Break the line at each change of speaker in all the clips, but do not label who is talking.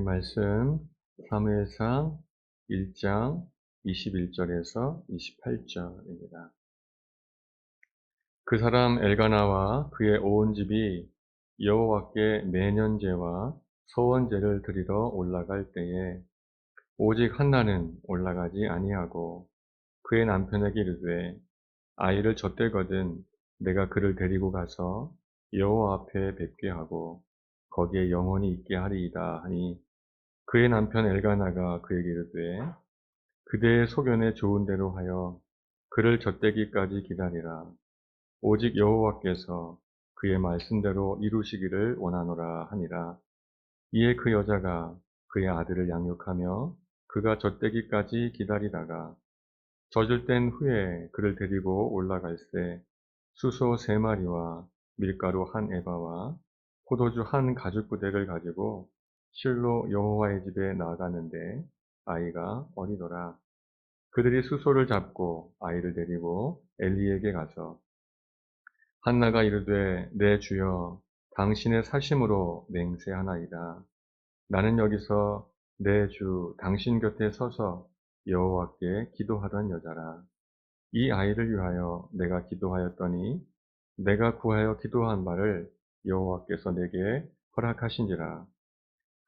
하나님 말씀 사무엘상 1장 21절에서 28절입니다. 그 사람 엘가나와 그의 온 집이 여호와께 매년제와 소원제를 드리러 올라갈 때에 오직 한나는 올라가지 아니하고 그의 남편에게 이르되 아이를 젖되거든 내가 그를 데리고 가서 여호와 앞에 뵙게 하고 거기에 영원히 있게 하리이다 하니 그의 남편 엘가나가 그에게 이르되 그대의 소견에 좋은 대로 하여 그를 젖되기까지 기다리라. 오직 여호와께서 그의 말씀대로 이루시기를 원하노라 하니라. 이에 그 여자가 그의 아들을 양육하며 그가 젖되기까지 기다리다가 젖을 땐 후에 그를 데리고 올라갈새 수소 3마리와 밀가루 1에바와 포도주 1가죽부대를 가지고 실로 여호와의 집에 나아가는데 아이가 어리더라. 그들이 수소를 잡고 아이를 데리고 엘리에게 가서 한나가 이르되 내 주여 당신의 사심으로 맹세하나이다. 나는 여기서 내 주 당신 곁에 서서 여호와께 기도하던 여자라. 이 아이를 위하여 내가 기도하였더니 내가 구하여 기도한 바를 여호와께서 내게 허락하신지라.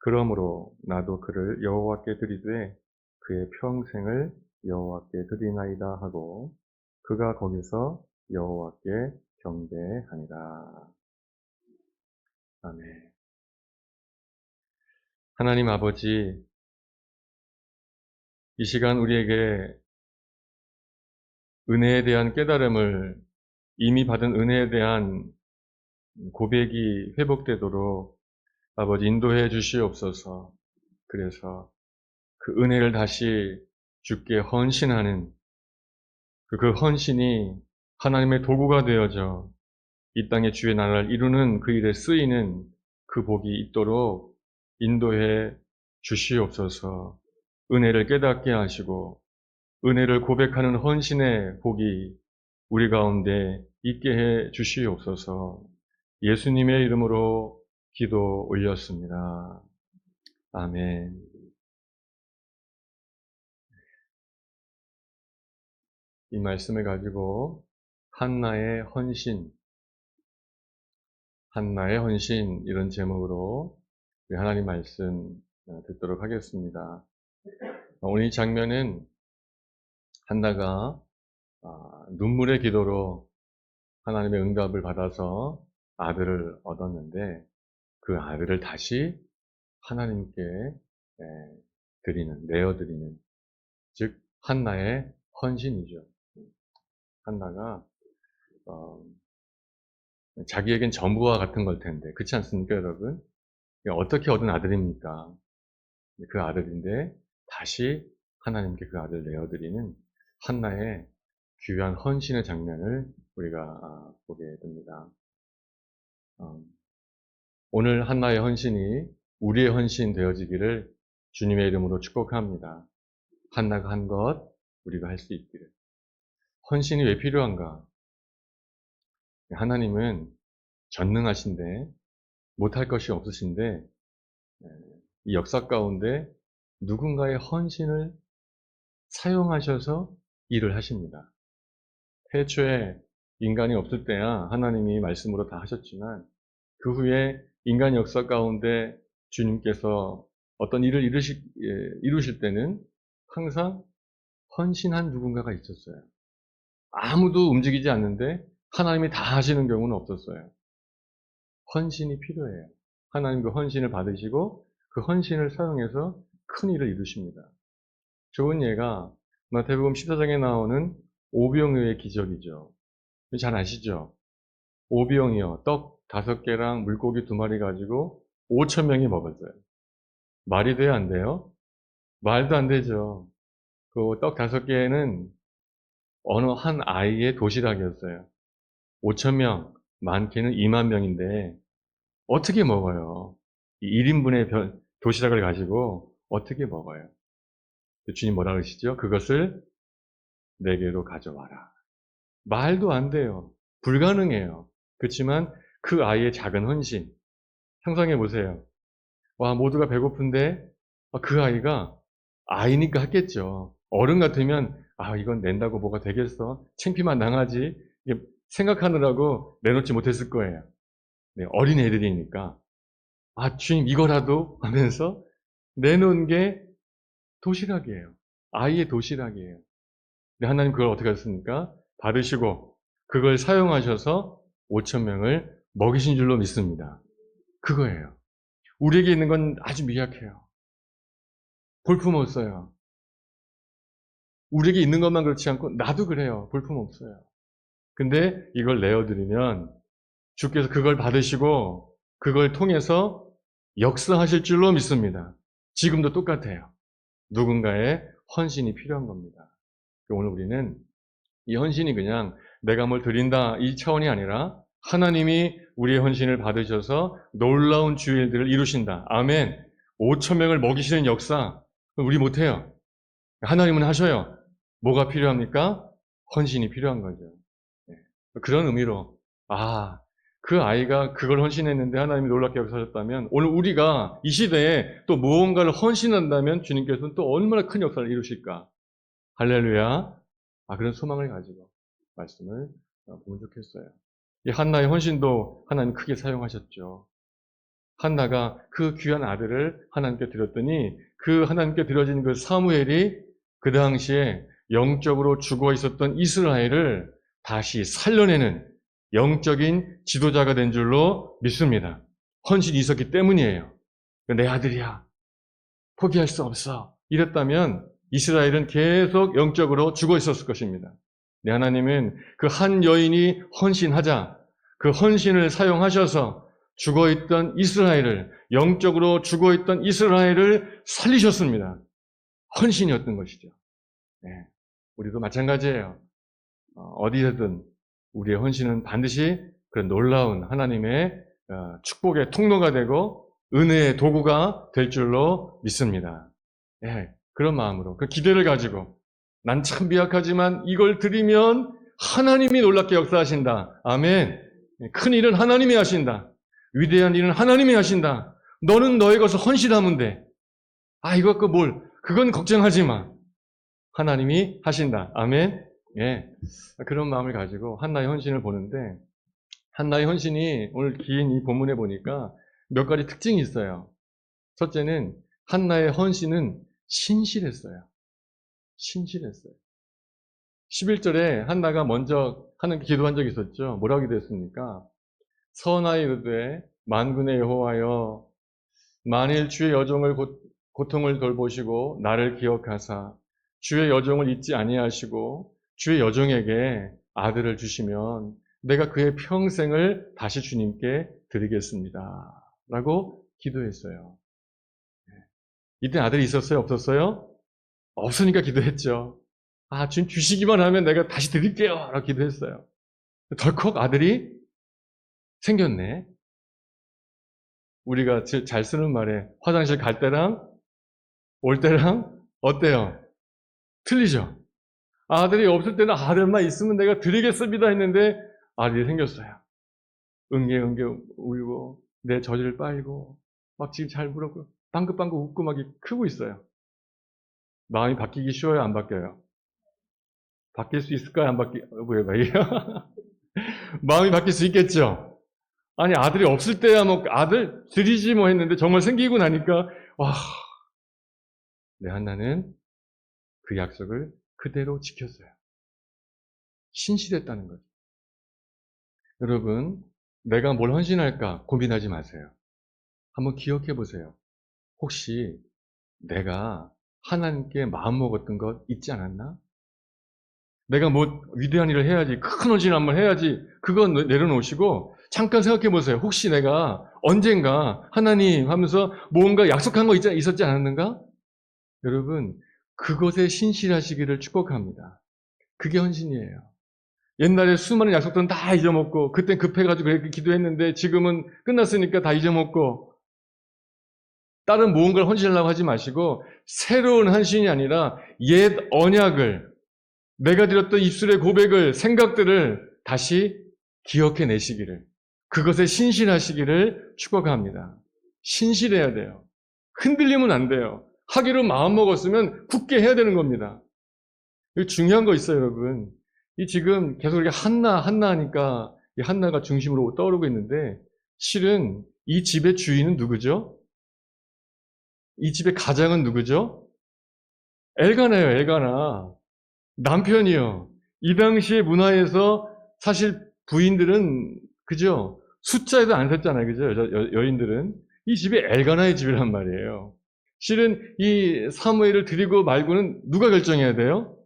그러므로 나도 그를 여호와께 드리되 그의 평생을 여호와께 드리나이다 하고 그가 거기서 여호와께 경배하니라. 아멘. 하나님 아버지, 이 시간 우리에게 은혜에 대한 깨달음을 이미 받은 은혜에 대한 고백이 회복되도록 아버지 인도해 주시옵소서. 그래서 그 은혜를 다시 주께 헌신하는 그 헌신이 하나님의 도구가 되어져 이 땅의 주의 나라를 이루는 그 일에 쓰이는 그 복이 있도록 인도해 주시옵소서. 은혜를 깨닫게 하시고 은혜를 고백하는 헌신의 복이 우리 가운데 있게 해 주시옵소서. 예수님의 이름으로 기도 올렸습니다. 아멘. 이 말씀을 가지고 한나의 헌신 이런 제목으로 하나님 말씀 듣도록 하겠습니다. 오늘 이 장면은 한나가 눈물의 기도로 하나님의 응답을 받아서 아들을 얻었는데 그 아들을 다시 하나님께 내어드리는, 즉 한나의 헌신이죠. 한나가 자기에겐 전부와 같은 걸 텐데 그렇지 않습니까, 여러분? 어떻게 얻은 아들입니까? 그 아들인데 다시 하나님께 그 아들을 내어드리는 한나의 귀한 헌신의 장면을 우리가 보게 됩니다. 오늘 한나의 헌신이 우리의 헌신 되어지기를 주님의 이름으로 축복합니다. 한나가 한 것 우리가 할 수 있기를. 헌신이 왜 필요한가? 하나님은 전능하신데 못할 것이 없으신데 이 역사 가운데 누군가의 헌신을 사용하셔서 일을 하십니다. 태초에 인간이 없을 때야 하나님이 말씀으로 다 하셨지만 그 후에 인간 역사 가운데 주님께서 어떤 일을 이루실 때는 항상 헌신한 누군가가 있었어요. 아무도 움직이지 않는데 하나님이 다 하시는 경우는 없었어요. 헌신이 필요해요. 하나님 그 헌신을 받으시고 그 헌신을 사용해서 큰 일을 이루십니다. 좋은 예가 마태복음 14장에 나오는 오병이어의 기적이죠. 잘 아시죠? 오병이어 떡 5개랑 물고기 2마리 가지고 5,000명이 먹었어요. 말이 돼요, 안 돼요? 말도 안 되죠. 그 떡 5개는 어느 한 아이의 도시락이었어요. 5,000명, 많게는 2만 명인데 어떻게 먹어요? 1인분의 도시락을 가지고 어떻게 먹어요? 주님 뭐라 그러시죠? 그것을 내게로 가져와라. 말도 안 돼요. 불가능해요. 그렇지만 그 아이의 작은 헌신, 상상해 보세요. 와, 모두가 배고픈데 그 아이가 아이니까 했겠죠. 어른 같으면 이건 낸다고 뭐가 되겠어? 창피만 당하지. 이게 생각하느라고 내놓지 못했을 거예요. 네, 어린 애들이니까. 주님 이거라도 하면서 내놓은 게 도시락이에요. 아이의 도시락이에요. 근데 하나님 그걸 어떻게 하셨습니까? 받으시고 그걸 사용하셔서 5천 명을 먹이신 줄로 믿습니다. 그거예요. 우리에게 있는 건 아주 미약해요. 볼품없어요. 우리에게 있는 것만 그렇지 않고 나도 그래요. 볼품없어요. 근데 이걸 내어드리면 주께서 그걸 받으시고 그걸 통해서 역사하실 줄로 믿습니다. 지금도 똑같아요. 누군가의 헌신이 필요한 겁니다. 오늘 우리는 이 헌신이 그냥 내가 뭘 드린다 이 차원이 아니라 하나님이 우리의 헌신을 받으셔서 놀라운 주일들을 이루신다. 아멘. 5천 명을 먹이시는 역사 우리 못해요. 하나님은 하셔요. 뭐가 필요합니까? 헌신이 필요한 거죠. 그런 의미로 그 아이가 그걸 헌신했는데 하나님이 놀랍게 역사하셨다면 오늘 우리가 이 시대에 또 무언가를 헌신한다면 주님께서는 또 얼마나 큰 역사를 이루실까. 할렐루야. 그런 소망을 가지고 말씀을 보면 좋겠어요. 이 한나의 헌신도 하나님 크게 사용하셨죠. 한나가 그 귀한 아들을 하나님께 드렸더니 그 하나님께 드려진 그 사무엘이 그 당시에 영적으로 죽어 있었던 이스라엘을 다시 살려내는 영적인 지도자가 된 줄로 믿습니다. 헌신이 있었기 때문이에요. 내 아들이야. 포기할 수 없어. 이랬다면 이스라엘은 계속 영적으로 죽어 있었을 것입니다. 네, 하나님은 그 한 여인이 헌신하자 그 헌신을 사용하셔서 죽어있던 이스라엘을 영적으로 죽어있던 이스라엘을 살리셨습니다. 헌신이었던 것이죠. 네, 우리도 마찬가지예요. 어디에든 우리의 헌신은 반드시 그런 놀라운 하나님의 축복의 통로가 되고 은혜의 도구가 될 줄로 믿습니다. 네, 그런 마음으로 그 기대를 가지고 난 참 미약하지만 이걸 드리면 하나님이 놀랍게 역사하신다. 아멘. 큰 일은 하나님이 하신다. 위대한 일은 하나님이 하신다. 너는 너의 것을 헌신하면 돼. 이거 그건 걱정하지 마. 하나님이 하신다. 아멘. 예. 그런 마음을 가지고 한나의 헌신을 보는데 한나의 헌신이 오늘 긴 이 본문에 보니까 몇 가지 특징이 있어요. 첫째는 한나의 헌신은 신실했어요. 신실했어요. 11절에 한나가 먼저 하나님께 기도한 적이 있었죠. 뭐라고 기도했습니까? 선하이 이르되 만군의 여호와여 만일 주의 여종을 고통을 돌보시고 나를 기억하사 주의 여종을 잊지 아니하시고 주의 여종에게 아들을 주시면 내가 그의 평생을 다시 주님께 드리겠습니다. 라고 기도했어요. 이때 아들이 있었어요? 없었어요? 없으니까 기도했죠. 주님 주시기만 하면 내가 다시 드릴게요. 라고 기도했어요. 덜컥 아들이 생겼네. 우리가 잘 쓰는 말에 화장실 갈 때랑 올 때랑 어때요? 틀리죠? 아들이 없을 때는 아들만 있으면 내가 드리겠습니다 했는데 아들이 생겼어요. 응애응애 울고 내 저지를 빨고 막 지금 잘 물었고 방긋방긋 웃고 막 크고 있어요. 마음이 바뀌기 쉬워요? 안 바뀌어요? 바뀔 수 있을까요? 안 왜 마음이 바뀔 수 있겠죠? 아들이 없을 때야 아들 드리지 했는데 정말 생기고 나니까 내 한나는 그 약속을 그대로 지켰어요. 신실했다는 거죠. 여러분, 내가 뭘 헌신할까 고민하지 마세요. 한번 기억해 보세요. 혹시 내가 하나님께 마음먹었던 것 있지 않았나? 내가 위대한 일을 해야지, 큰 헌신을 한번 해야지, 그건 내려놓으시고 잠깐 생각해 보세요. 혹시 내가 언젠가 하나님 하면서 뭔가 약속한 거 있었지 않았는가? 여러분, 그것에 신실하시기를 축복합니다. 그게 헌신이에요. 옛날에 수많은 약속들은 다 잊어먹고 그땐 급해가지고 그렇게 기도했는데 지금은 끝났으니까 다 잊어먹고 다른 무언가를 헌신하려고 하지 마시고 새로운 헌신이 아니라 옛 언약을 내가 드렸던 입술의 고백을 생각들을 다시 기억해 내시기를 그것에 신실하시기를 축복합니다. 신실해야 돼요. 흔들리면 안 돼요. 하기로 마음먹었으면 굳게 해야 되는 겁니다. 이거 중요한 거 있어요, 여러분. 이 지금 계속 이렇게 한나 하니까 이 한나가 중심으로 떠오르고 있는데 실은 이 집의 주인은 누구죠? 이 집의 가장은 누구죠? 엘가나예요, 엘가나. 남편이요. 이 당시의 문화에서 사실 부인들은 그죠? 숫자에도 안 섰잖아요, 그죠? 여인들은 이 집이 엘가나의 집이란 말이에요. 실은 이 사무엘을 드리고 말고는 누가 결정해야 돼요?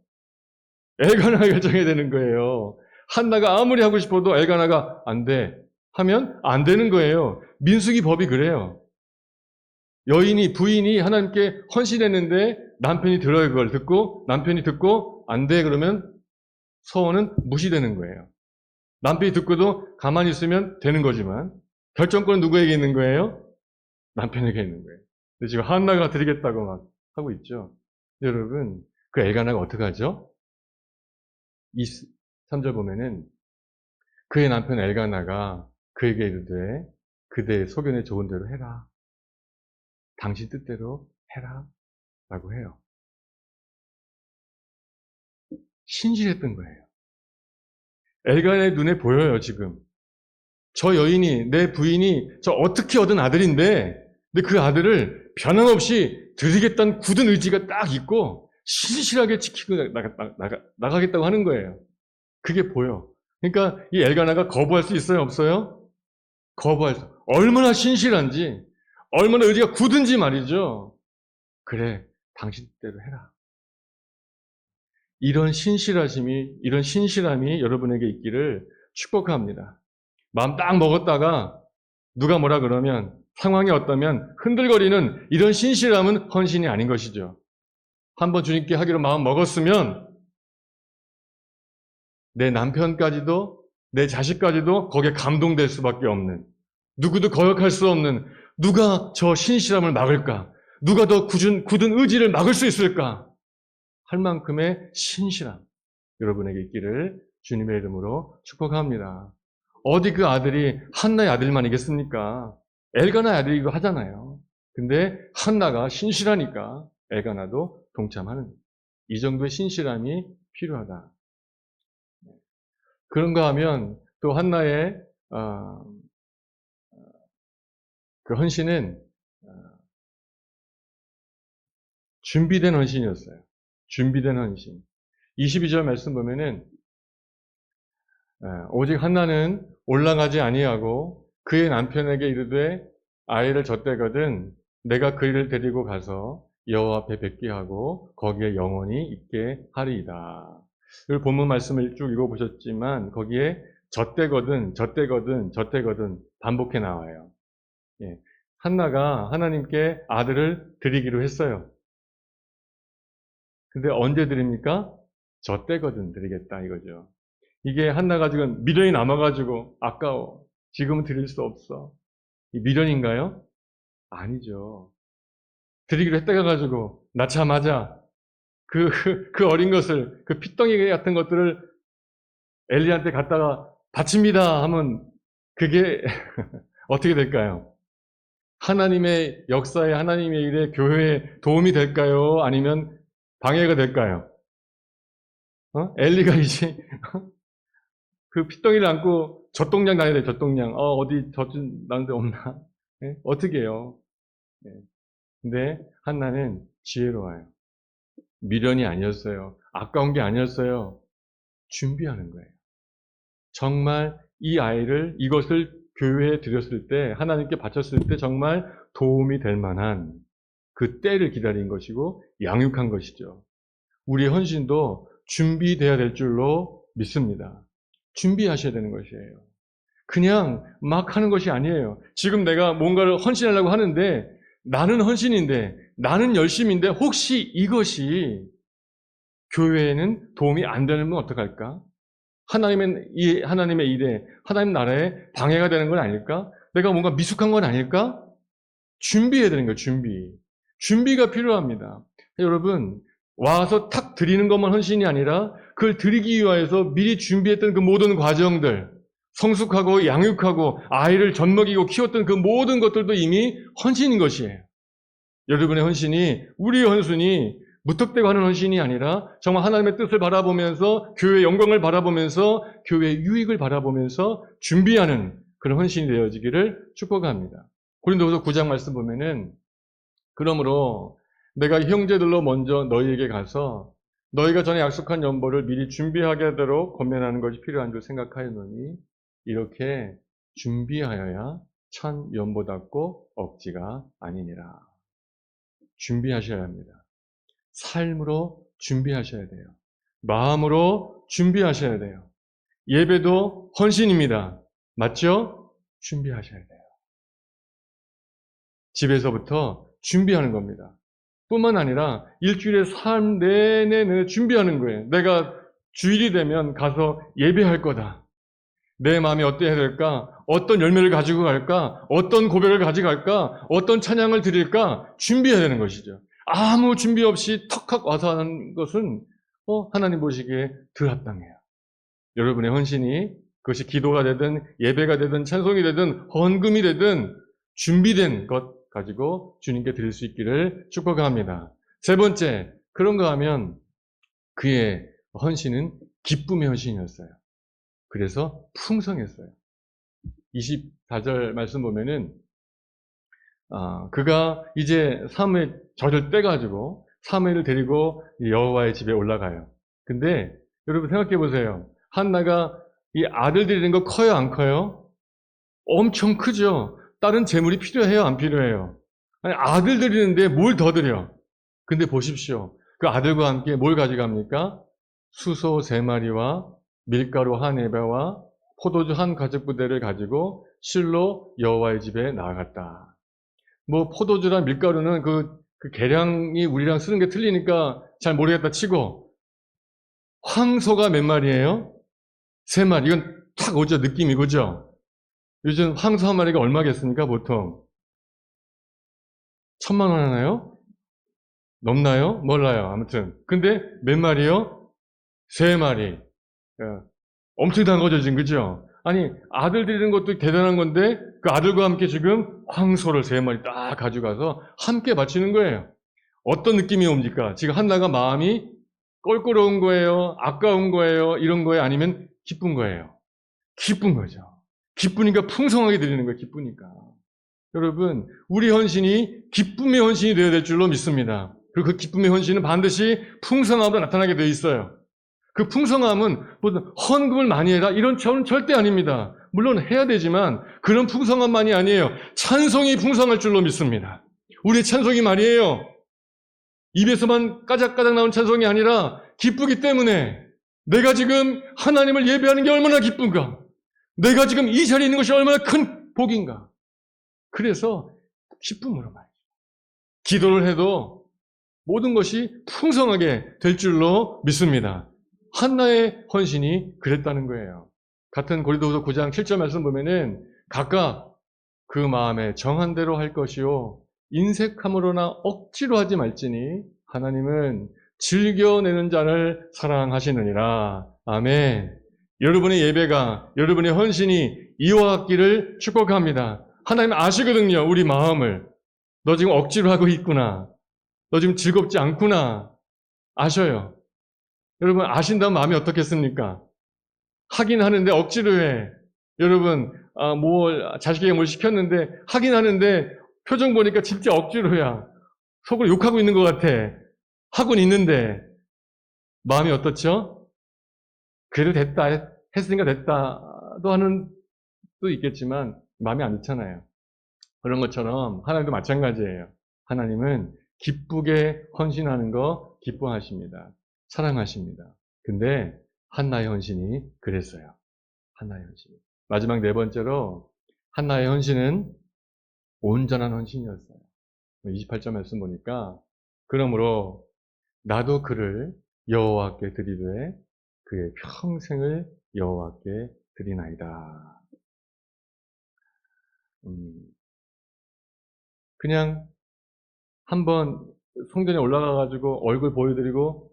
엘가나가 결정해야 되는 거예요. 한나가 아무리 하고 싶어도 엘가나가 안 돼 하면 안 되는 거예요. 민수기 법이 그래요. 부인이 하나님께 헌신했는데 남편이 들어요. 그걸 듣고 남편이 듣고 안 돼 그러면 서원은 무시되는 거예요. 남편이 듣고도 가만히 있으면 되는 거지만 결정권은 누구에게 있는 거예요? 남편에게 있는 거예요. 근데 지금 한나가 드리겠다고 막 하고 있죠. 여러분, 그 엘가나가 어떻게 하죠? 3절 보면은 그의 남편 엘가나가 그에게 이르되 그대의 소견에 좋은 대로 해라. 당신 뜻대로 해라. 라고 해요. 신실했던 거예요. 엘가나의 눈에 보여요, 지금. 저 여인이, 내 부인이 저 어떻게 얻은 아들인데, 근데 그 아들을 변함없이 드리겠다는 굳은 의지가 딱 있고, 신실하게 지키고 나가겠다고 하는 거예요. 그게 보여. 그러니까 이 엘가나가 거부할 수 있어요, 없어요? 거부할 수. 얼마나 신실한지, 얼마나 의지가 굳은지 말이죠. 그래, 당신 뜻대로 해라. 이런 신실함이 여러분에게 있기를 축복합니다. 마음 딱 먹었다가 누가 뭐라 그러면 상황이 어떠면 흔들거리는 이런 신실함은 헌신이 아닌 것이죠. 한번 주님께 하기로 마음 먹었으면 내 남편까지도 내 자식까지도 거기에 감동될 수밖에 없는, 누구도 거역할 수 없는, 누가 저 신실함을 막을까? 누가 더 굳은 의지를 막을 수 있을까? 할 만큼의 신실함 여러분에게 있기를 주님의 이름으로 축복합니다. 어디 그 아들이 한나의 아들만이겠습니까? 엘가나의 아들이기도 하잖아요. 근데 한나가 신실하니까 엘가나도 동참하는, 이 정도의 신실함이 필요하다. 그런가 하면 또 한나의 그 헌신은 준비된 헌신이었어요. 준비된 헌신. 22절 말씀 보면은 오직 한나는 올라가지 아니하고 그의 남편에게 이르되 아이를 젖대거든 내가 그 일을 데리고 가서 여호와 앞에 뵙게 하고 거기에 영원히 있게 하리이다. 이 본문 말씀을 쭉 읽어보셨지만 거기에 젖대거든 반복해 나와요. 예. 한나가 하나님께 아들을 드리기로 했어요. 근데 언제 드립니까? 젖대거든 드리겠다 이거죠. 이게 한나가 지금 미련이 남아가지고 아까워. 지금은 드릴 수 없어. 이 미련인가요? 아니죠. 드리기로 했다가 가지고 낳자마자 그 어린 것을, 그 핏덩이 같은 것들을 엘리한테 갖다가 바칩니다 하면 그게 어떻게 될까요? 하나님의 역사에, 하나님의 일에, 교회에 도움이 될까요? 아니면 방해가 될까요? 엘리가 이제 그 핏덩이를 안고 젖동량 다녀야 돼, 젖동량. 어디 젖은 나는데 없나? 네? 어떻게 해요? 네. 근데 한나는 지혜로워요. 미련이 아니었어요. 아까운 게 아니었어요. 준비하는 거예요. 정말 이것을 교회에 드렸을 때, 하나님께 바쳤을 때 정말 도움이 될 만한 그 때를 기다린 것이고 양육한 것이죠. 우리의 헌신도 준비돼야 될 줄로 믿습니다. 준비하셔야 되는 것이에요. 그냥 막 하는 것이 아니에요. 지금 내가 뭔가를 헌신하려고 하는데 나는 헌신인데 나는 열심인데 혹시 이것이 교회에는 도움이 안 되면 어떡할까? 하나님의 일에, 하나님 나라에 방해가 되는 건 아닐까? 내가 뭔가 미숙한 건 아닐까? 준비해야 되는 거예요, 준비. 준비가 필요합니다. 여러분, 와서 탁 드리는 것만 헌신이 아니라 그걸 드리기 위해서 미리 준비했던 그 모든 과정들, 성숙하고 양육하고 아이를 젖먹이고 키웠던 그 모든 것들도 이미 헌신인 것이에요. 여러분의 헌신이, 우리의 헌신이 무턱대고 하는 헌신이 아니라 정말 하나님의 뜻을 바라보면서 교회의 영광을 바라보면서 교회의 유익을 바라보면서 준비하는 그런 헌신이 되어지기를 축복합니다. 고린도후서 9장 말씀 보면은 그러므로 내가 형제들로 먼저 너희에게 가서 너희가 전에 약속한 연보를 미리 준비하게 하도록 권면하는 것이 필요한 줄 생각하였노니 이렇게 준비하여야 천 연보답고 억지가 아니니라. 준비하셔야 합니다. 삶으로 준비하셔야 돼요. 마음으로 준비하셔야 돼요. 예배도 헌신입니다. 맞죠? 준비하셔야 돼요. 집에서부터 준비하는 겁니다. 뿐만 아니라 일주일에 삶 내내 준비하는 거예요. 내가 주일이 되면 가서 예배할 거다. 내 마음이 어때야 될까? 어떤 열매를 가지고 갈까? 어떤 고백을 가져갈까? 어떤 찬양을 드릴까? 준비해야 되는 것이죠. 아무 준비 없이 턱하고 와서 하는 것은 하나님 보시기에 덜 합당해요. 여러분의 헌신이 그것이 기도가 되든 예배가 되든 찬송이 되든 헌금이 되든 준비된 것 가지고 주님께 드릴 수 있기를 축복합니다. 세 번째, 그런가 하면 그의 헌신은 기쁨의 헌신이었어요. 그래서 풍성했어요. 24절 말씀 보면은 그가 이제 사무엘 젖을 떼가지고 사무엘을 데리고 여호와의 집에 올라가요. 근데 여러분 생각해 보세요. 한나가 이 아들 드리는 거 커요, 안 커요? 엄청 크죠. 다른 재물이 필요해요, 안 필요해요? 아니, 아들 드리는데 뭘 더 드려? 근데 보십시오. 그 아들과 함께 뭘 가져갑니까? 수소 3마리와 밀가루 1에바와 포도주 1가죽부대를 가지고 실로 여호와의 집에 나아갔다. 뭐 포도주랑 밀가루는 그 계량이 우리랑 쓰는 게 틀리니까 잘 모르겠다 치고 황소가 몇 마리예요? 3마리. 이건 탁 오죠. 느낌이 그죠? 요즘 황소 한 마리가 얼마겠습니까? 보통 1,000만 원 하나요? 넘나요? 몰라요. 아무튼 근데 몇 마리요? 3마리. 엄청난 거죠, 지금, 그죠? 아니, 아들 드리는 것도 대단한 건데, 그 아들과 함께 지금 황소를 3마리 딱 가져가서 함께 바치는 거예요. 어떤 느낌이 옵니까? 지금 한나가 마음이 껄끄러운 거예요? 아까운 거예요? 이런 거예요? 아니면 기쁜 거예요? 기쁜 거죠. 기쁘니까 풍성하게 드리는 거예요, 기쁘니까. 여러분, 우리 헌신이 기쁨의 헌신이 되어야 될 줄로 믿습니다. 그리고 그 기쁨의 헌신은 반드시 풍성함으로 나타나게 되어 있어요. 그 풍성함은 무슨 헌금을 많이 해라 이런 차원은 절대 아닙니다. 물론 해야 되지만 그런 풍성함만이 아니에요. 찬송이 풍성할 줄로 믿습니다. 우리의 찬송이 말이에요. 입에서만 까작까작 나온 찬송이 아니라 기쁘기 때문에 내가 지금 하나님을 예배하는 게 얼마나 기쁜가. 내가 지금 이 자리에 있는 것이 얼마나 큰 복인가. 그래서 기쁨으로 말이죠. 기도를 해도 모든 것이 풍성하게 될 줄로 믿습니다. 한나의 헌신이 그랬다는 거예요. 같은 고린도후서 9장 7절 말씀 보면은 각각 그 마음에 정한 대로 할 것이요 인색함으로나 억지로 하지 말지니 하나님은 즐겨내는 자를 사랑하시느니라. 아멘. 여러분의 예배가, 여러분의 헌신이 이와 같기를 축복합니다. 하나님 아시거든요, 우리 마음을. 너 지금 억지로 하고 있구나. 너 지금 즐겁지 않구나. 아셔요. 여러분 아신다면 마음이 어떻겠습니까? 하긴 하는데 억지로 해. 여러분 자식에게 뭘 시켰는데 하긴 하는데 표정 보니까 진짜 억지로야. 속으로 욕하고 있는 것 같아. 하고는 있는데 마음이 어떻죠? 그래도 됐다 했으니까 됐다도 하는 또 있겠지만 마음이 안 좋잖아요. 그런 것처럼 하나님도 마찬가지예요. 하나님은 기쁘게 헌신하는 거 기뻐하십니다. 사랑하십니다. 근데 한나의 헌신이 그랬어요. 한나의 헌신. 마지막 네 번째로 한나의 헌신은 온전한 헌신이었어요. 28절 말씀 보니까 그러므로 나도 그를 여호와께 드리되 그의 평생을 여호와께 드리나이다. 그냥 한번 성전에 올라가가지고 얼굴 보여드리고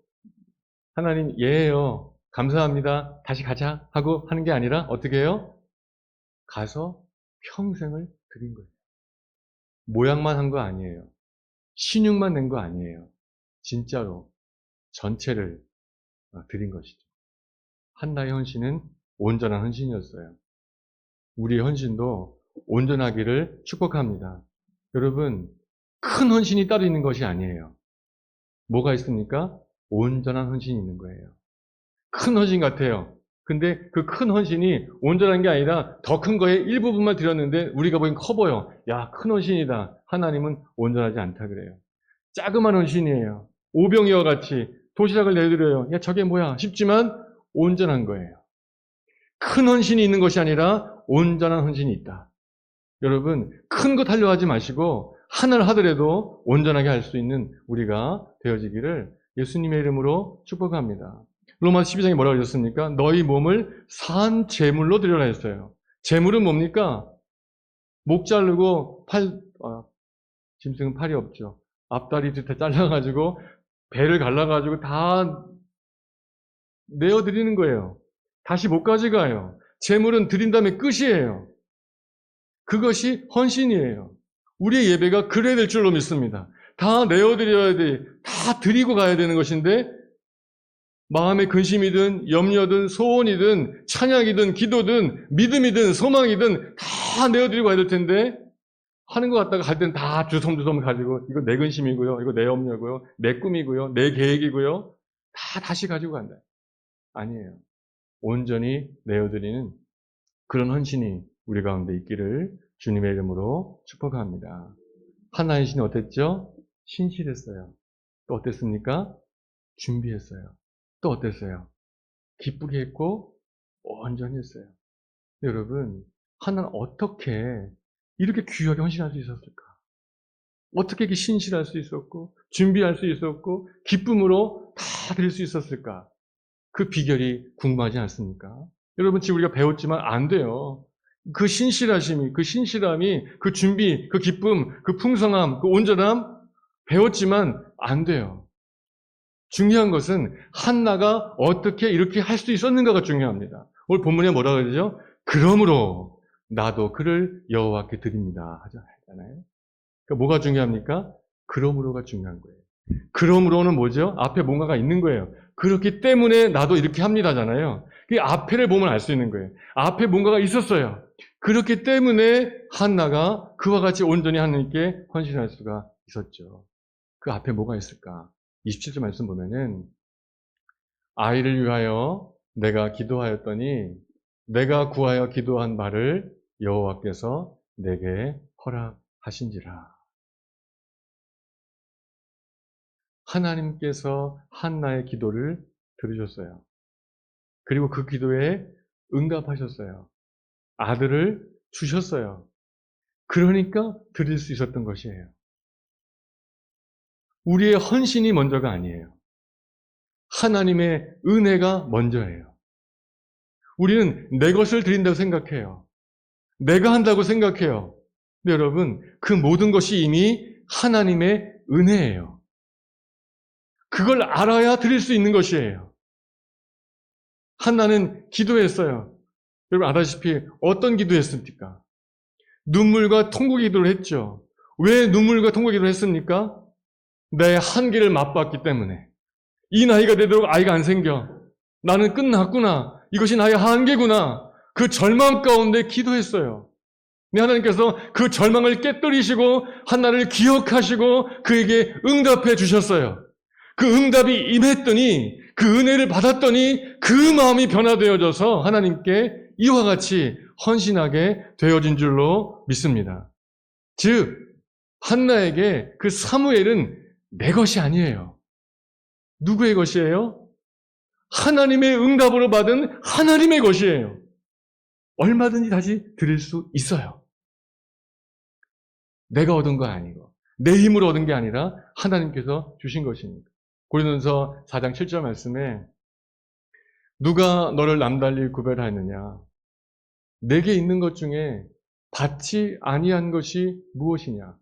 하나님 예예요. 감사합니다. 다시 가자 하고 하는 게 아니라 어떻게 해요? 가서 평생을 드린 거예요. 모양만 한 거 아니에요. 신육만 낸 거 아니에요. 진짜로 전체를 드린 것이죠. 한나의 헌신은 온전한 헌신이었어요. 우리의 헌신도 온전하기를 축복합니다. 여러분, 큰 헌신이 따로 있는 것이 아니에요. 뭐가 있습니까? 온전한 헌신이 있는 거예요. 큰 헌신 같아요. 근데 그 큰 헌신이 온전한 게 아니라 더 큰 거에 일부분만 드렸는데 우리가 보기엔 커 보여. 야, 큰 헌신이다. 하나님은 온전하지 않다 그래요. 자그만 헌신이에요. 오병이와 같이 도시락을 내드려요. 야, 저게 뭐야? 싶지만 온전한 거예요. 큰 헌신이 있는 것이 아니라 온전한 헌신이 있다. 여러분, 큰 것 하려 하지 마시고 하나를 하더라도 온전하게 할 수 있는 우리가 되어지기를 예수님의 이름으로 축복합니다. 로마서 12장에 뭐라고 하셨습니까? 너희 몸을 산 제물로 드려라 했어요. 제물은 뭡니까? 목 자르고 짐승은 팔이 없죠. 앞다리 뒤에 잘라가지고 배를 갈라가지고 다 내어드리는 거예요. 다시 못 가져가요. 제물은 드린 다음에 끝이에요. 그것이 헌신이에요. 우리의 예배가 그래야 될 줄로 믿습니다. 다 내어드려야 돼. 다 드리고 가야 되는 것인데 마음의 근심이든 염려든 소원이든 찬양이든 기도든 믿음이든 소망이든 다 내어드리고 가야 될 텐데 하는 것 같다가 갈 때는 다 주섬주섬 가지고 이거 내 근심이고요. 이거 내 염려고요. 내 꿈이고요. 내 계획이고요. 다 다시 가지고 간다. 아니에요. 온전히 내어드리는 그런 헌신이 우리 가운데 있기를 주님의 이름으로 축복합니다. 하나의 신이 어땠죠? 신실했어요. 또 어땠습니까? 준비했어요. 또 어땠어요? 기쁘게 했고 온전히 했어요. 여러분, 하나는 어떻게 이렇게 귀하게 헌신할 수 있었을까? 어떻게 이렇게 신실할 수 있었고 준비할 수 있었고 기쁨으로 다 드릴 수 있었을까? 그 비결이 궁금하지 않습니까? 여러분, 지금 우리가 배웠지만 안 돼요. 그 신실함이, 그 준비, 그 기쁨, 그 풍성함, 그 온전함 배웠지만 안 돼요. 중요한 것은 한나가 어떻게 이렇게 할 수 있었는가가 중요합니다. 오늘 본문에 뭐라고 그러죠? 그러므로 나도 그를 여호와께 드립니다 하잖아요. 그러니까 뭐가 중요합니까? 그러므로가 중요한 거예요. 그러므로는 뭐죠? 앞에 뭔가가 있는 거예요. 그렇기 때문에 나도 이렇게 합니다잖아요. 그 앞에를 보면 알 수 있는 거예요. 앞에 뭔가가 있었어요. 그렇기 때문에 한나가 그와 같이 온전히 하나님께 헌신할 수가 있었죠. 그 앞에 뭐가 있을까? 27절 말씀 보면은 아이를 위하여 내가 기도하였더니 내가 구하여 기도한 바를 여호와께서 내게 허락하신지라. 하나님께서 한나의 기도를 들으셨어요. 그리고 그 기도에 응답하셨어요. 아들을 주셨어요. 그러니까 드릴 수 있었던 것이에요. 우리의 헌신이 먼저가 아니에요. 하나님의 은혜가 먼저예요. 우리는 내 것을 드린다고 생각해요. 내가 한다고 생각해요. 근데 여러분, 그 모든 것이 이미 하나님의 은혜예요. 그걸 알아야 드릴 수 있는 것이에요. 한나는 기도했어요. 여러분 아다시피 어떤 기도했습니까? 눈물과 통곡 기도를 했죠. 왜 눈물과 통곡 기도를 했습니까? 내 한계를 맛봤기 때문에. 이 나이가 되도록 아이가 안 생겨. 나는 끝났구나. 이것이 나의 한계구나. 그 절망 가운데 기도했어요. 근데 하나님께서 그 절망을 깨뜨리시고 한나를 기억하시고 그에게 응답해 주셨어요. 그 응답이 임했더니 그 은혜를 받았더니 그 마음이 변화되어져서 하나님께 이와 같이 헌신하게 되어진 줄로 믿습니다. 즉 한나에게 그 사무엘은 내 것이 아니에요. 누구의 것이에요? 하나님의 응답으로 받은 하나님의 것이에요. 얼마든지 다시 드릴 수 있어요. 내가 얻은 거 아니고 내 힘으로 얻은 게 아니라 하나님께서 주신 것입니다. 고린도전서 4장 7절 말씀에 누가 너를 남달리 구별하였느냐? 내게 있는 것 중에 받지 아니한 것이 무엇이냐?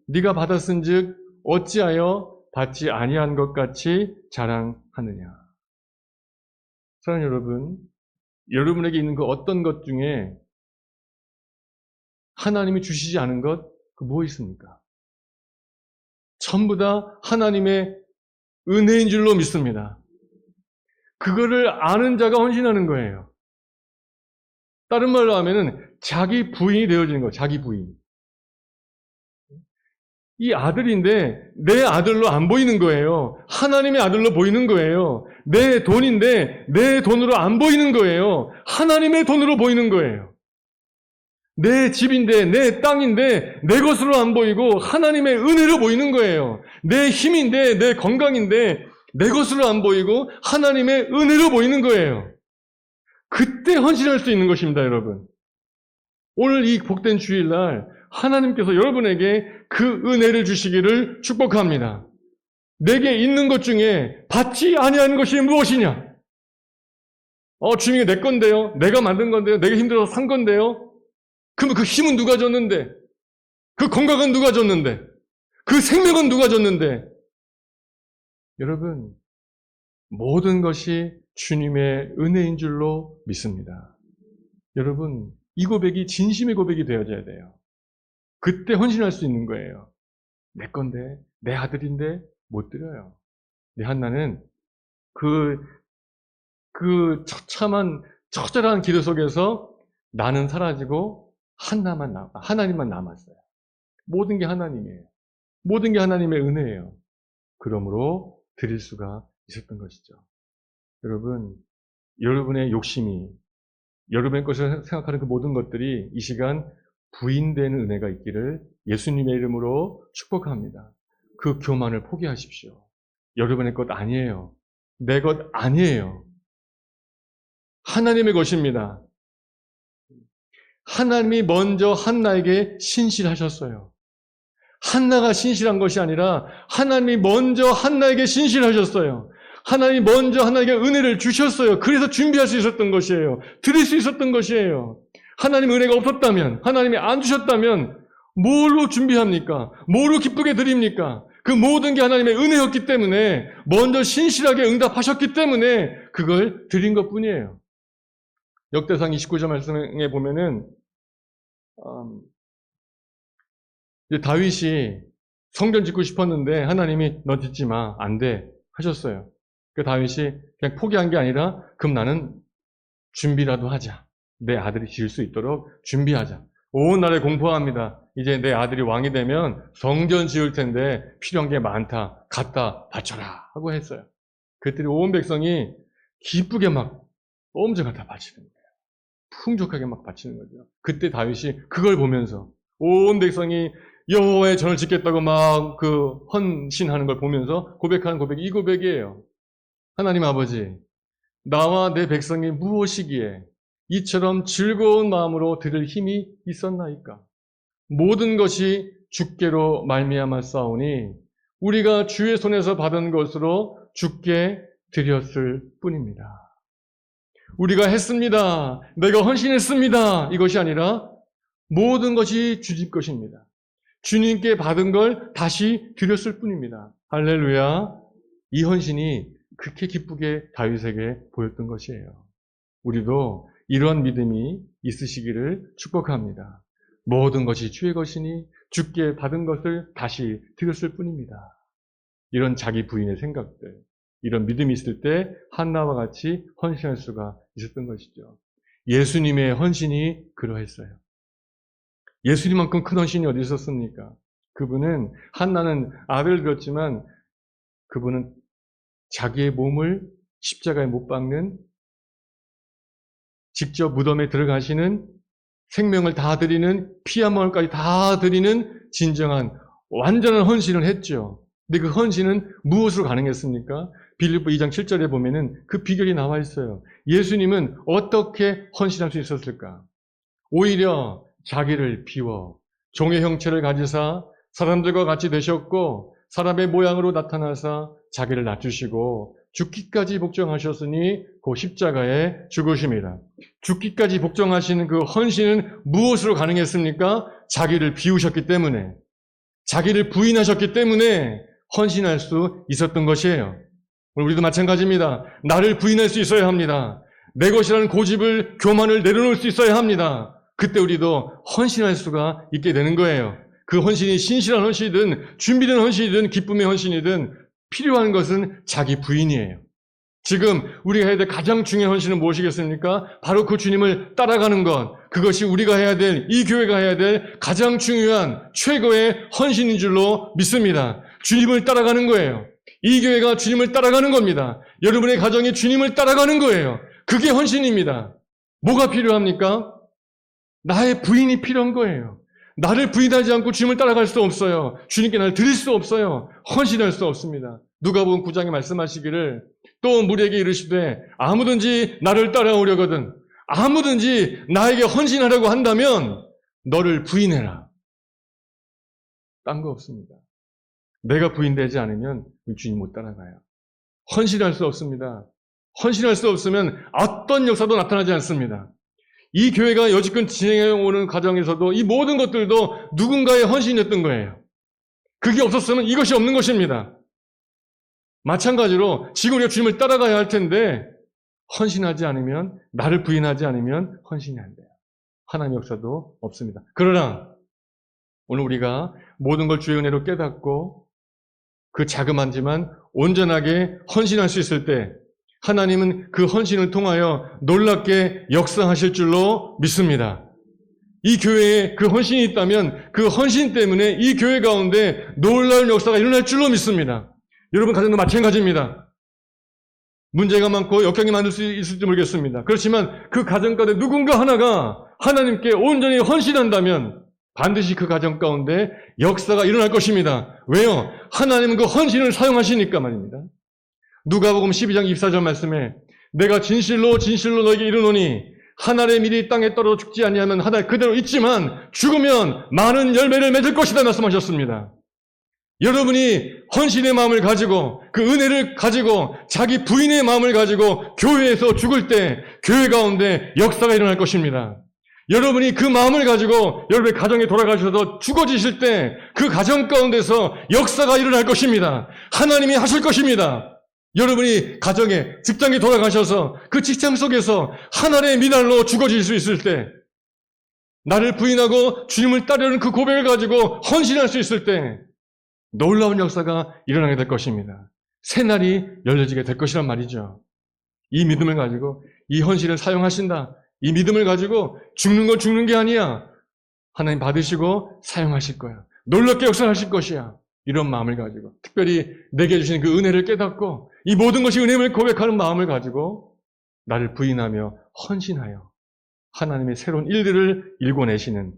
네가 받았은즉 어찌하여 받지 아니한 것 같이 자랑하느냐? 사랑하는 여러분, 여러분에게 있는 그 어떤 것 중에 하나님이 주시지 않은 것, 그 무엇이 있습니까? 전부 다 하나님의 은혜인 줄로 믿습니다. 그거를 아는 자가 헌신하는 거예요. 다른 말로 하면은 자기 부인이 되어지는 거예요. 자기 부인. 이 아들인데 내 아들로 안 보이는 거예요. 하나님의 아들로 보이는 거예요. 내 돈인데 내 돈으로 안 보이는 거예요. 하나님의 돈으로 보이는 거예요. 내 집인데 내 땅인데 내 것으로 안 보이고 하나님의 은혜로 보이는 거예요. 내 힘인데 내 건강인데 내 것으로 안 보이고 하나님의 은혜로 보이는 거예요. 그때 헌신할 수 있는 것입니다, 여러분. 오늘 이 복된 주일날 하나님께서 여러분에게 그 은혜를 주시기를 축복합니다. 내게 있는 것 중에 받지 아니하는 것이 무엇이냐? 주님이 내 건데요. 내가 만든 건데요. 내가 힘들어서 산 건데요. 그러면 그 힘은 누가 줬는데? 그 건강은 누가 줬는데? 그 생명은 누가 줬는데? 여러분, 모든 것이 주님의 은혜인 줄로 믿습니다. 여러분, 이 고백이 진심의 고백이 되어져야 돼요. 그때 헌신할 수 있는 거예요. 내 건데, 내 아들인데 못 드려요. 내 한나는 그 처참한 처절한 기도 속에서 나는 사라지고 하나님만 남았어요. 모든 게 하나님이에요. 모든 게 하나님의 은혜예요. 그러므로 드릴 수가 있었던 것이죠. 여러분, 여러분의 욕심이, 여러분의 것을 생각하는 그 모든 것들이 이 시간 부인되는 은혜가 있기를 예수님의 이름으로 축복합니다. 그 교만을 포기하십시오. 여러분의 것 아니에요. 내 것 아니에요. 하나님의 것입니다. 하나님이 먼저 한나에게 신실하셨어요. 한나가 신실한 것이 아니라 하나님이 먼저 한나에게 신실하셨어요. 하나님이 먼저 한나에게 은혜를 주셨어요. 그래서 준비할 수 있었던 것이에요. 드릴 수 있었던 것이에요. 하나님 은혜가 없었다면, 하나님이 안 주셨다면 뭘로 준비합니까? 뭐로 기쁘게 드립니까? 그 모든 게 하나님의 은혜였기 때문에 먼저 신실하게 응답하셨기 때문에 그걸 드린 것뿐이에요. 역대상 29절 말씀에 보면은 다윗이 성전 짓고 싶었는데 하나님이 너 짓지 마, 안 돼 하셨어요. 그 다윗이 그냥 포기한 게 아니라 그럼 나는 준비라도 하자. 내 아들이 지을 수 있도록 준비하자. 온 나라에 공포합니다. 이제 내 아들이 왕이 되면 성전 지을 텐데 필요한 게 많다. 갖다 바쳐라 하고 했어요. 그랬더니 온 백성이 기쁘게 막 엄청 갖다 바치는 거예요. 풍족하게 막 바치는 거죠. 그때 다윗이 그걸 보면서 온 백성이 여호와의 전을 짓겠다고 막 그 헌신하는 걸 보면서 고백하는 고백이 이 고백이에요. 하나님 아버지, 나와 내 백성이 무엇이기에 이처럼 즐거운 마음으로 드릴 힘이 있었나이까? 모든 것이 주께로 말미암아 싸우니 우리가 주의 손에서 받은 것으로 주께 드렸을 뿐입니다. 우리가 했습니다. 내가 헌신했습니다. 이것이 아니라 모든 것이 주님 것입니다. 주님께 받은 걸 다시 드렸을 뿐입니다. 할렐루야. 이 헌신이 그렇게 기쁘게 다윗에게 보였던 것이에요. 우리도 이런 믿음이 있으시기를 축복합니다. 모든 것이 주의 것이니 주께 받은 것을 다시 드렸을 뿐입니다. 이런 자기 부인의 생각들, 이런 믿음이 있을 때 한나와 같이 헌신할 수가 있었던 것이죠. 예수님의 헌신이 그러했어요. 예수님만큼 큰 헌신이 어디 있었습니까? 그분은, 한나는 아들을 들었지만 그분은 자기의 몸을 십자가에 못 박는, 직접 무덤에 들어가시는, 생명을 다 드리는, 피 한 방울까지 다 드리는 진정한 완전한 헌신을 했죠. 근데 그 헌신은 무엇으로 가능했습니까? 빌립보 2장 7절에 보면은 그 비결이 나와 있어요. 예수님은 어떻게 헌신할 수 있었을까? 오히려 자기를 비워 종의 형체를 가지사 사람들과 같이 되셨고 사람의 모양으로 나타나사 자기를 낮추시고 죽기까지 복종하셨으니 그 십자가에 죽으심이라. 죽기까지 복종하시는 그 헌신은 무엇으로 가능했습니까? 자기를 비우셨기 때문에, 자기를 부인하셨기 때문에 헌신할 수 있었던 것이에요. 우리도 마찬가지입니다. 나를 부인할 수 있어야 합니다. 내 것이라는 고집을, 교만을 내려놓을 수 있어야 합니다. 그때 우리도 헌신할 수가 있게 되는 거예요. 그 헌신이 신실한 헌신이든 준비된 헌신이든 기쁨의 헌신이든 필요한 것은 자기 부인이에요. 지금 우리가 해야 될 가장 중요한 헌신은 무엇이겠습니까? 바로 그 주님을 따라가는 것. 그것이 우리가 해야 될, 이 교회가 해야 될 가장 중요한 최고의 헌신인 줄로 믿습니다. 주님을 따라가는 거예요. 이 교회가 주님을 따라가는 겁니다. 여러분의 가정이 주님을 따라가는 거예요. 그게 헌신입니다. 뭐가 필요합니까? 나의 부인이 필요한 거예요. 나를 부인하지 않고 주님을 따라갈 수 없어요. 주님께 나를 드릴 수 없어요. 헌신할 수 없습니다. 누가복음 9장에 말씀하시기를 또 무리에게 이르시되 아무든지 나를 따라오려거든 아무든지 나에게 헌신하려고 한다면 너를 부인해라. 딴 거 없습니다. 내가 부인되지 않으면 주님 못 따라가요. 헌신할 수 없습니다. 헌신할 수 없으면 어떤 역사도 나타나지 않습니다. 이 교회가 여지껏 진행해오는 과정에서도 이 모든 것들도 누군가의 헌신이었던 거예요. 그게 없었으면 이것이 없는 것입니다. 마찬가지로 지금 우리가 주님을 따라가야 할 텐데 헌신하지 않으면, 나를 부인하지 않으면 헌신이 안 돼요. 하나님의 역사도 없습니다. 그러나 오늘 우리가 모든 걸 주의 은혜로 깨닫고 그 자그만지만 온전하게 헌신할 수 있을 때 하나님은 그 헌신을 통하여 놀랍게 역사하실 줄로 믿습니다. 이 교회에 그 헌신이 있다면 그 헌신 때문에 이 교회 가운데 놀라운 역사가 일어날 줄로 믿습니다. 여러분 가정도 마찬가지입니다. 문제가 많고 역경이 많을 수 있을지 모르겠습니다. 그렇지만 그 가정 가운데 누군가 하나가 하나님께 온전히 헌신한다면 반드시 그 가정 가운데 역사가 일어날 것입니다. 왜요? 하나님은 그 헌신을 사용하시니까 말입니다. 누가복음 12장 24절 말씀에 내가 진실로 진실로 너에게 이르노니 한 알의 밀이 땅에 떨어져 죽지 아니하면 한 알 그대로 있지만 죽으면 많은 열매를 맺을 것이다 말씀하셨습니다. 여러분이 헌신의 마음을 가지고 그 은혜를 가지고 자기 부인의 마음을 가지고 교회에서 죽을 때 교회 가운데 역사가 일어날 것입니다. 여러분이 그 마음을 가지고 여러분의 가정에 돌아가셔서 죽어지실 때 그 가정 가운데서 역사가 일어날 것입니다. 하나님이 하실 것입니다. 여러분이 가정에, 직장에 돌아가셔서 그 직장 속에서 하나님의 미랄로 죽어질 수 있을 때 나를 부인하고 주님을 따르는 그 고백을 가지고 헌신할 수 있을 때 놀라운 역사가 일어나게 될 것입니다. 새날이 열려지게 될 것이란 말이죠. 이 믿음을 가지고 이 헌신을 사용하신다. 이 믿음을 가지고 죽는 건 죽는 게 아니야. 하나님 받으시고 사용하실 거야. 놀랍게 역사하실 것이야. 이런 마음을 가지고 특별히 내게 주신 그 은혜를 깨닫고 이 모든 것이 은혜임을 고백하는 마음을 가지고 나를 부인하며 헌신하여 하나님의 새로운 일들을 일궈내시는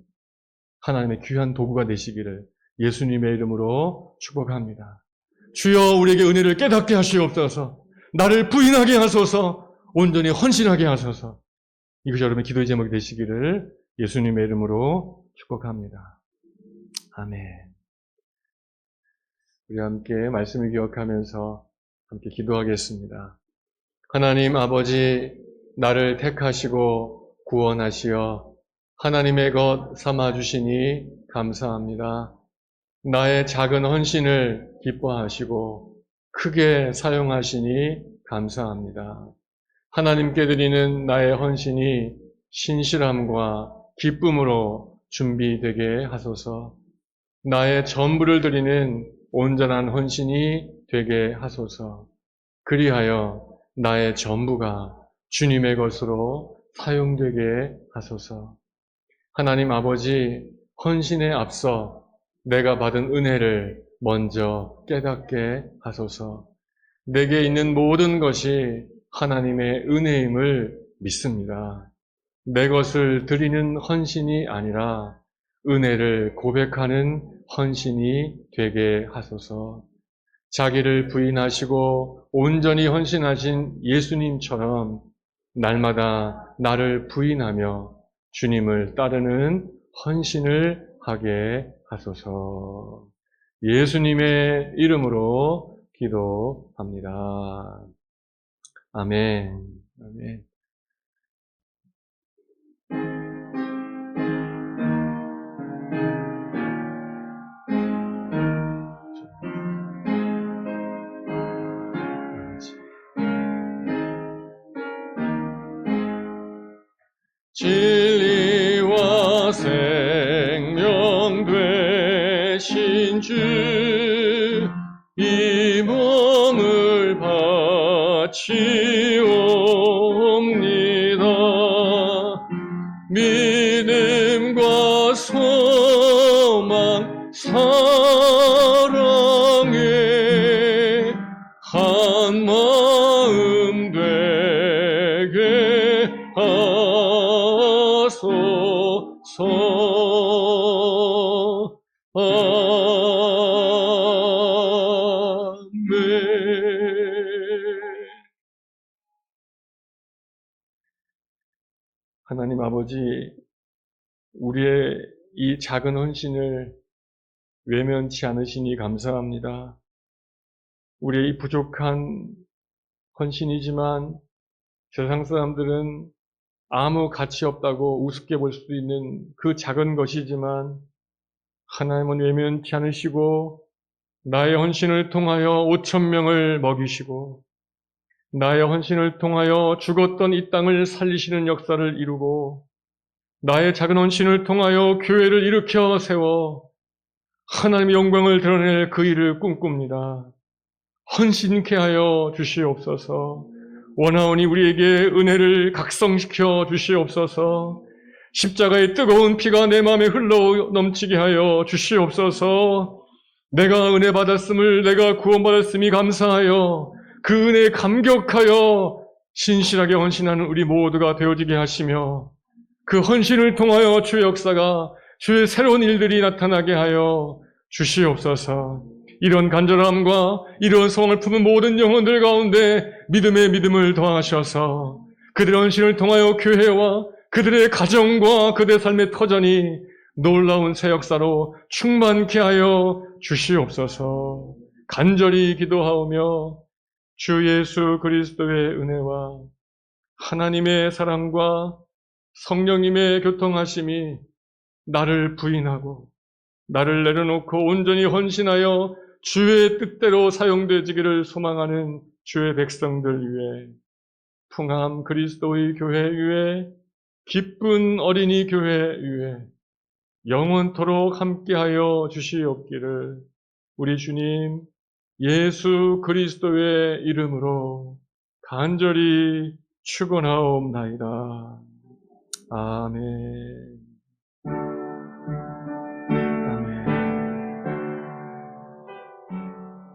하나님의 귀한 도구가 되시기를 예수님의 이름으로 축복합니다. 주여 우리에게 은혜를 깨닫게 하시옵소서. 나를 부인하게 하소서. 온전히 헌신하게 하소서. 이것이 여러분의 기도의 제목이 되시기를 예수님의 이름으로 축복합니다. 아멘. 우리 함께 말씀을 기억하면서 함께 기도하겠습니다. 하나님 아버지, 나를 택하시고 구원하시어 하나님의 것 삼아주시니 감사합니다. 나의 작은 헌신을 기뻐하시고 크게 사용하시니 감사합니다. 하나님께 드리는 나의 헌신이 신실함과 기쁨으로 준비되게 하소서. 나의 전부를 드리는 온전한 헌신이 되게 하소서. 그리하여 나의 전부가 주님의 것으로 사용되게 하소서. 하나님 아버지, 헌신에 앞서 내가 받은 은혜를 먼저 깨닫게 하소서. 내게 있는 모든 것이 하나님의 은혜임을 믿습니다. 내 것을 드리는 헌신이 아니라 은혜를 고백하는 헌신이 되게 하소서. 자기를 부인하시고 온전히 헌신하신 예수님처럼 날마다 나를 부인하며 주님을 따르는 헌신을 하게 하소서. 예수님의 이름으로 기도합니다. 아멘. 아멘. 진리와 생명 되 이 몸을 바치옵니다. 믿음과 소망 사랑에 한 마음 되게 하소서. 아멘. 하나님 아버지, 우리의 이 작은 헌신을 외면치 않으시니 감사합니다. 우리의 이 부족한 헌신이지만 세상 사람들은 아무 가치 없다고 우습게 볼 수도 있는 그 작은 것이지만 하나님은 외면치 않으시고 나의 헌신을 통하여 5,000명을 먹이시고 나의 헌신을 통하여 죽었던 이 땅을 살리시는 역사를 이루고 나의 작은 헌신을 통하여 교회를 일으켜 세워 하나님의 영광을 드러낼 그 일을 꿈꿉니다. 헌신케 하여 주시옵소서. 원하오니 우리에게 은혜를 각성시켜 주시옵소서. 십자가의 뜨거운 피가 내 마음에 흘러 넘치게 하여 주시옵소서. 내가 은혜 받았음을, 내가 구원받았음이 감사하여 그 은혜에 감격하여 신실하게 헌신하는 우리 모두가 되어지게 하시며 그 헌신을 통하여 주의 역사가, 주의 새로운 일들이 나타나게 하여 주시옵소서. 이런 간절함과 이런 소망을 품은 모든 영혼들 가운데 믿음의 믿음을 더하셔서 그들의 헌신을 통하여 교회와 그들의 가정과 그들의 삶의 터전이 놀라운 새 역사로 충만케 하여 주시옵소서. 간절히 기도하오며 주 예수 그리스도의 은혜와 하나님의 사랑과 성령님의 교통하심이 나를 부인하고 나를 내려놓고 온전히 헌신하여 주의 뜻대로 사용되지기를 소망하는 주의 백성들 위해, 풍암 그리스도의 교회 위에, 기쁜 어린이 교회 위에 영원토록 함께하여 주시옵기를 우리 주님 예수 그리스도의 이름으로 간절히 축원하옵나이다. 아멘.